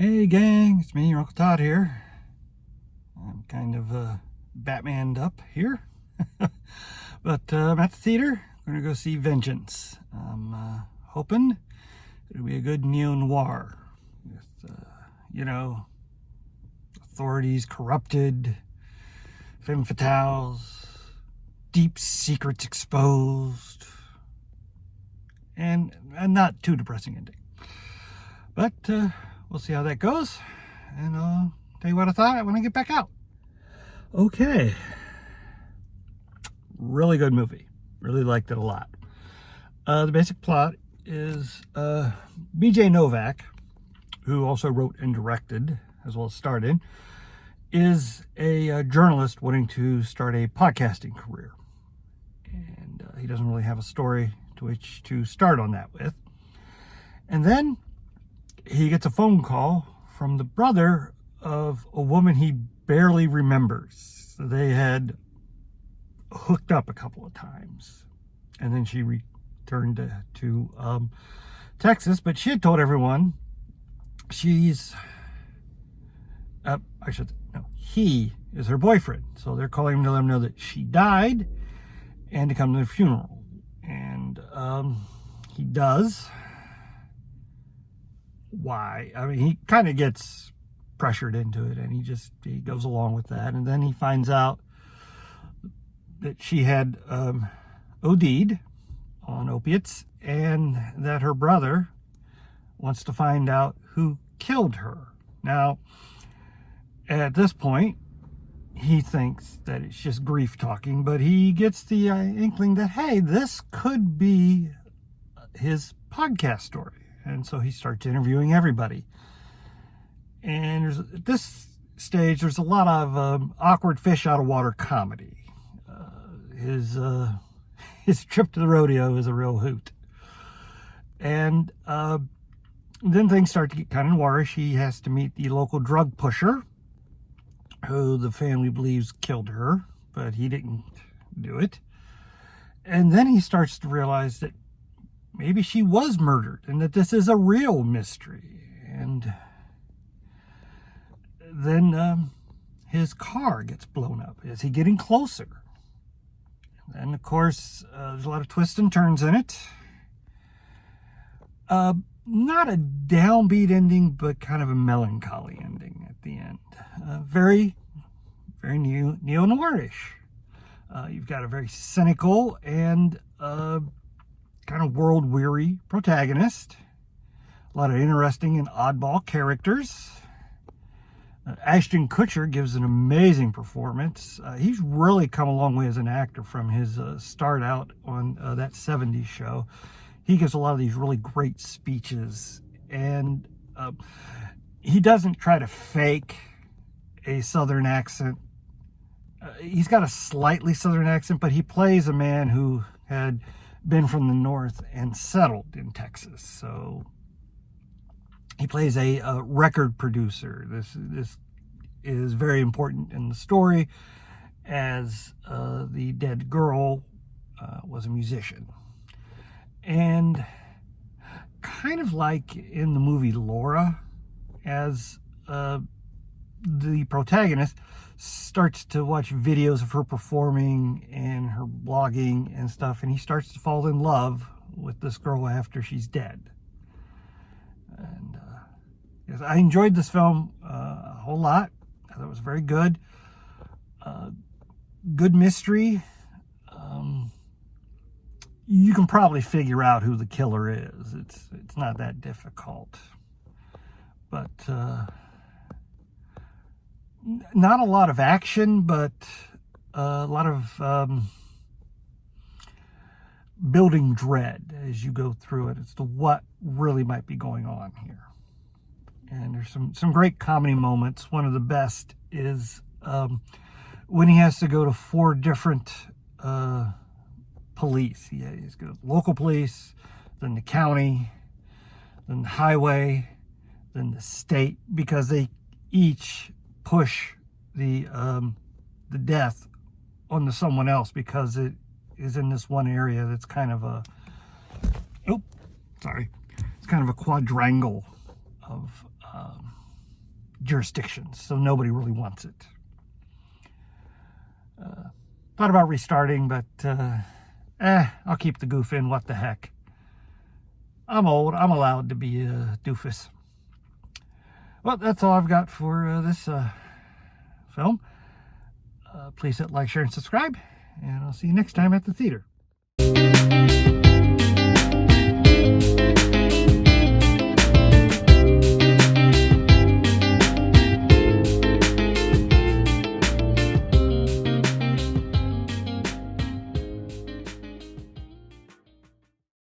Hey gang, it's me, your Uncle Todd here. I'm kind of Batmaned up here. But I'm at the theater. We're going to go see Vengeance. I'm hoping it'll be a good Neo Noir. With, authorities corrupted, femme fatales, deep secrets exposed, and not too depressing ending. But we'll see how that goes, and I'll tell you what I thought when I get back out. Okay. Really good movie. Really liked it a lot. The basic plot is BJ Novak, who also wrote and directed, as well as starred in, is a journalist wanting to start a podcasting career. And he doesn't really have a story to which to start on that with. And then he gets a phone call from the brother of a woman he barely remembers. They had hooked up a couple of times, and then she returned to Texas, but she had told everyone he is her boyfriend. So they're calling him to let him know that she died and to come to the funeral. And he does. Why? I mean, he kind of gets pressured into it, and he goes along with that. And then he finds out that she had OD'd on opiates, and that her brother wants to find out who killed her. Now, at this point, he thinks that it's just grief talking, but he gets the inkling that, hey, this could be his podcast story. And so he starts interviewing everybody. And at this stage, there's a lot of awkward fish out of water comedy. His trip to the rodeo is a real hoot. And then things start to get kind of noirish. He has to meet the local drug pusher, who the family believes killed her, but he didn't do it. And then he starts to realize that maybe she was murdered and that this is a real mystery. And then his car gets blown up. Is he getting closer? And of course, there's a lot of twists and turns in it. Not a downbeat ending, but kind of a melancholy ending at the end. Very, very Neo Noir-ish. You've got a very cynical and kind of world-weary protagonist. A lot of interesting and oddball characters. Ashton Kutcher gives an amazing performance. He's really come a long way as an actor from his start out on that 70s show. He gives a lot of these really great speeches, and he doesn't try to fake a Southern accent. He's got a slightly Southern accent, but he plays a man who had been from the North and settled in Texas. So he plays a record producer. This is very important in the story, as the dead girl was a musician. And kind of like in the movie Laura, as the protagonist starts to watch videos of her performing and her blogging and stuff, and he starts to fall in love with this girl after she's dead. And yes, I enjoyed this film a whole lot. I thought it was very good. Good mystery. You can probably figure out who the killer is. It's not that difficult. But not a lot of action, but a lot of building dread as you go through it as to what really might be going on here. And there's some great comedy moments. One of the best is when he has to go to 4 different police. He's got local police, then the county, then the highway, then the state, because they each push the death onto someone else, because it is in this one area that's kind of it's kind of a quadrangle of jurisdictions, so nobody really wants it. Thought about restarting, but I'll keep the goof in. What the heck? I'm old. I'm allowed to be a doofus. Well, that's all I've got for this film. Please hit like, share, and subscribe, and I'll see you next time at the theater.